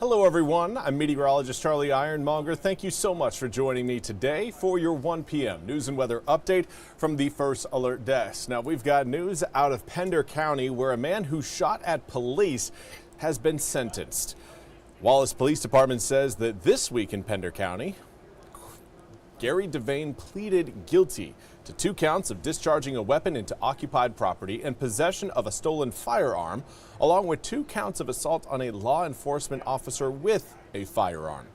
Hello everyone, I'm Meteorologist Charlie Ironmonger. Thank you so much for joining me today for your 1 p.m. news and weather update from the First Alert Desk. Now we've got news out of Pender County where a man who shot at police has been sentenced. Wallace Police Department says that this week in Pender County, Gary Devane pleaded guilty to 2 counts of discharging a weapon into occupied property and possession of a stolen firearm, along with 2 counts of assault on a law enforcement officer with a firearm.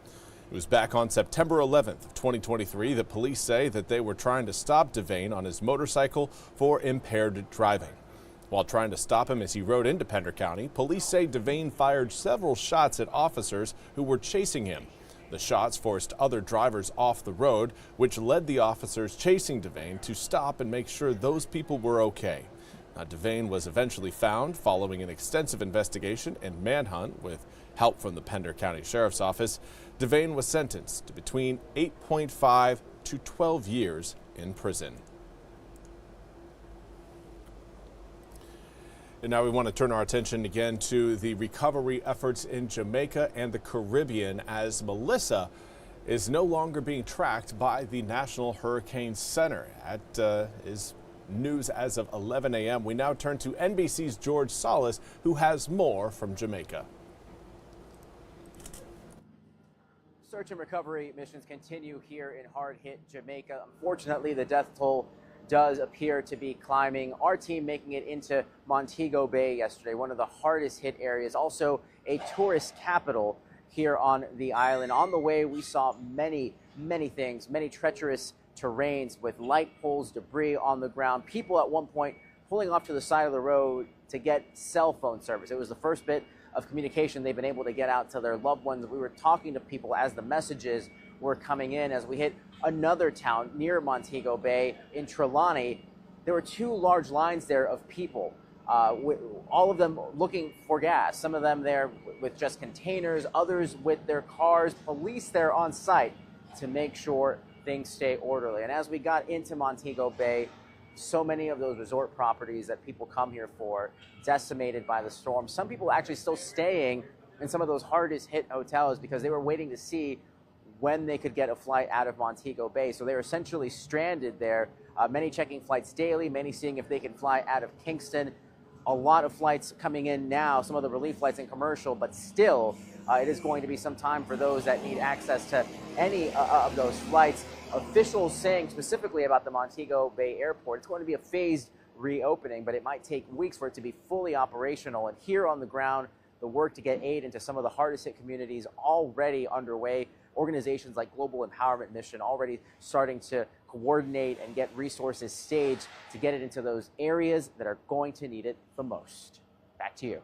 It was back on September 11th of 2023 that police say that they were trying to stop Devane on his motorcycle for impaired driving. While trying to stop him as he rode into Pender County, police say Devane fired several shots at officers who were chasing him. The shots forced other drivers off the road, which led the officers chasing Devane to stop and make sure those people were okay. Now, Devane was eventually found following an extensive investigation and manhunt with help from the Pender County Sheriff's Office. Devane was sentenced to between 8.5 to 12 years in prison. And now we want to turn our attention again to the recovery efforts in Jamaica and the Caribbean as Melissa is no longer being tracked by the National Hurricane Center. That is news as of 11 a.m. We now turn to NBC's George Salas, who has more from Jamaica. Search and recovery missions continue here in hard-hit Jamaica. Unfortunately, the death toll does appear to be climbing. Our team making it into Montego Bay yesterday, one of the hardest hit areas, also a tourist capital here on the island. On the way, we saw many things, many treacherous terrains with light poles, debris on the ground, people at one point pulling off to the side of the road to get cell phone service. It was the first bit of communication they've been able to get out to their loved ones. We were talking to people as the messages were coming in. As we hit another town near Montego Bay in Trelawney, there were 2 large lines there of people, all of them looking for gas, some of them there with just containers, others with their cars, police there on site to make sure things stay orderly. And as we got into Montego Bay, so many of those resort properties that people come here for decimated by the storm. Some people actually still staying in some of those hardest hit hotels because they were waiting to see when they could get a flight out of Montego Bay. So they're essentially stranded there, many checking flights daily, many seeing if they can fly out of Kingston. A lot of flights coming in now, some of the relief flights and commercial, but still it is going to be some time for those that need access to any of those flights. Officials saying specifically about the Montego Bay Airport, it's going to be a phased reopening, but it might take weeks for it to be fully operational. And here on the ground, the work to get aid into some of the hardest hit communities already underway. Organizations like Global Empowerment Mission already starting to coordinate and get resources staged to get it into those areas that are going to need it the most. Back to you.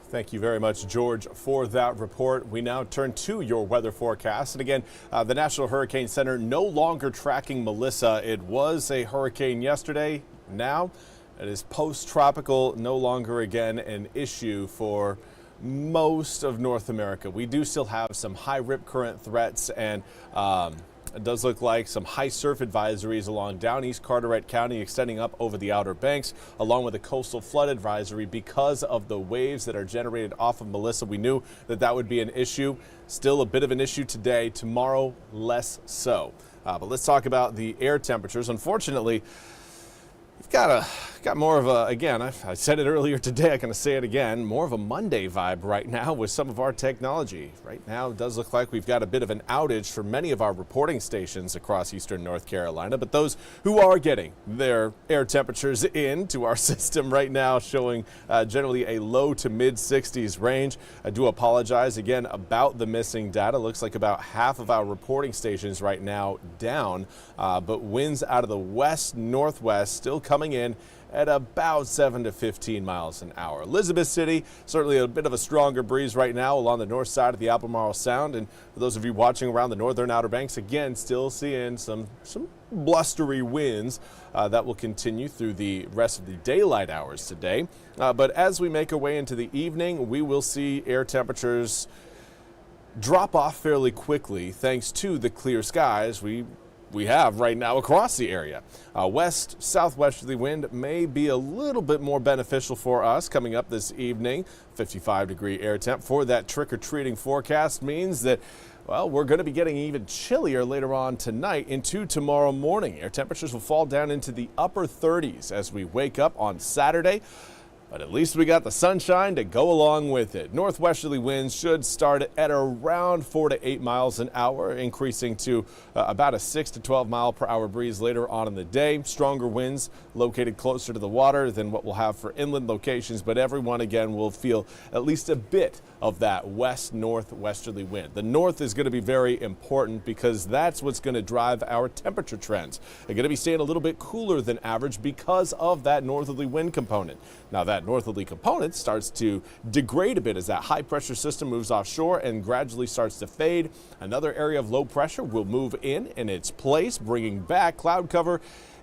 Thank you very much, George, for that report. We now turn to your weather forecast. And again, the National Hurricane Center no longer tracking Melissa. It was a hurricane yesterday. Now it is post-tropical, no longer again an issue for most of North America. We do still have some high rip current threats, and it does look like some high surf advisories along down East Carteret County extending up over the Outer Banks, along with a coastal flood advisory because of the waves that are generated off of Melissa. We knew that that would be an issue. Still a bit of an issue today. Tomorrow, less so. But let's talk about the air temperatures. Unfortunately, we've got more of a, again, I said it earlier today, I'm going to say it again, more of a Monday vibe right now with some of our technology. Right now, it does look like we've got a bit of an outage for many of our reporting stations across eastern North Carolina, but those who are getting their air temperatures into our system right now showing generally a low to mid 60s range. I do apologize again about the missing data. Looks like about half of our reporting stations right now down, but winds out of the west northwest still coming in at about 7 to 15 miles an hour. Elizabeth City, certainly a bit of a stronger breeze right now along the north side of the Albemarle Sound. And for those of you watching around the northern Outer Banks, again, still seeing some blustery winds that will continue through the rest of the daylight hours today. But as we make our way into the evening, we will see air temperatures drop off fairly quickly thanks to the clear skies we we have right now across the area. West southwesterly wind may be a little bit more beneficial for us coming up this evening. 55-degree air temp for that trick-or-treating forecast means that, well, we're going to be getting even chillier later on tonight into tomorrow morning. Air temperatures will fall down into the upper 30s as we wake up on Saturday. But at least we got the sunshine to go along with it. Northwesterly winds should start at around 4 to 8 miles an hour, increasing to about a 6 to 12 mile per hour breeze later on in the day. Stronger winds located closer to the water than what we'll have for inland locations, but everyone again will feel at least a bit of that west-northwesterly wind. The north is going to be very important because that's what's going to drive our temperature trends. They're going to be staying a little bit cooler than average because of that northerly wind component. Now that northerly component starts to degrade a bit as that high pressure system moves offshore and gradually starts to fade. Another area of low pressure will move in its place, bringing back cloud cover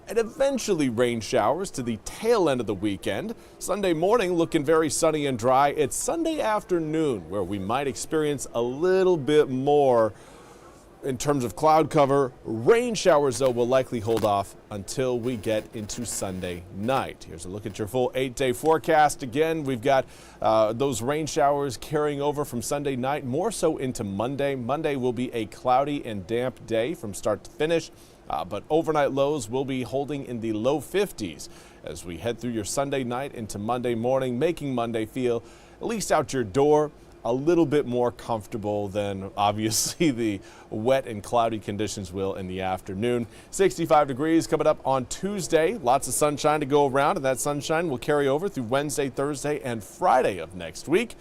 and eventually rain showers to the tail end of the weekend. Sunday morning looking very sunny and dry. It's Sunday afternoon where we might experience a little bit more in terms of cloud cover. Rain showers, though, will likely hold off until we get into Sunday night. Here's a look at your full 8-day forecast. Again, we've got those rain showers carrying over from Sunday night, more so into Monday. Monday will be a cloudy and damp day from start to finish. But overnight lows will be holding in the low 50s as we head through your Sunday night into Monday morning, making Monday feel, at least out your door, a little bit more comfortable than obviously the wet and cloudy conditions will in the afternoon. 65 degrees coming up on Tuesday. Lots of sunshine to go around, and that sunshine will carry over through Wednesday, Thursday, and Friday of next week.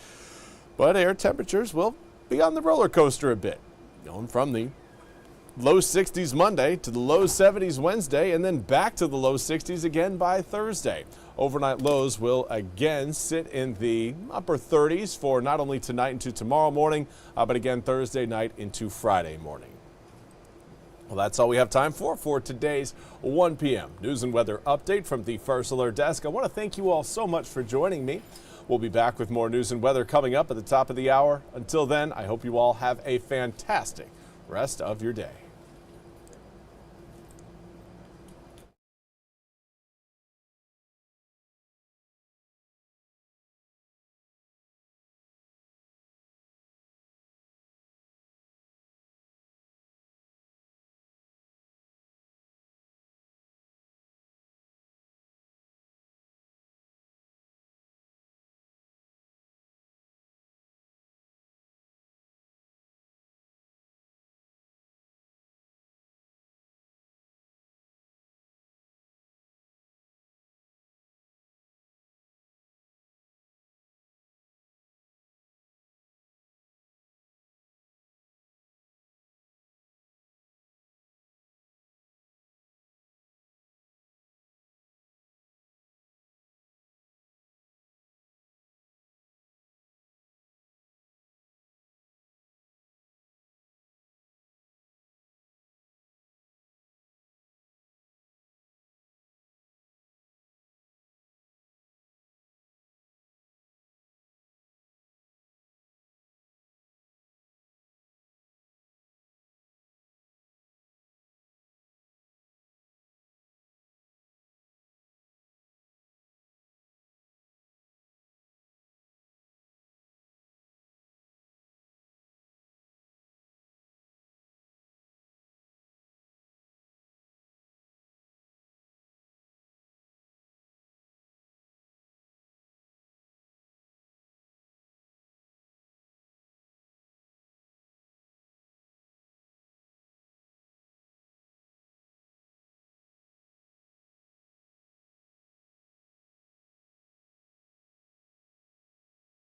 But air temperatures will be on the roller coaster a bit, going from the low 60s Monday to the low 70s Wednesday, and then back to the low 60s again by Thursday. Overnight lows will again sit in the upper 30s for not only tonight into tomorrow morning, but again Thursday night into Friday morning. Well, that's all we have time for today's 1 p.m. news and weather update from the First Alert Desk. I want to thank you all so much for joining me. We'll be back with more news and weather coming up at the top of the hour. Until then, I hope you all have a fantastic rest of your day.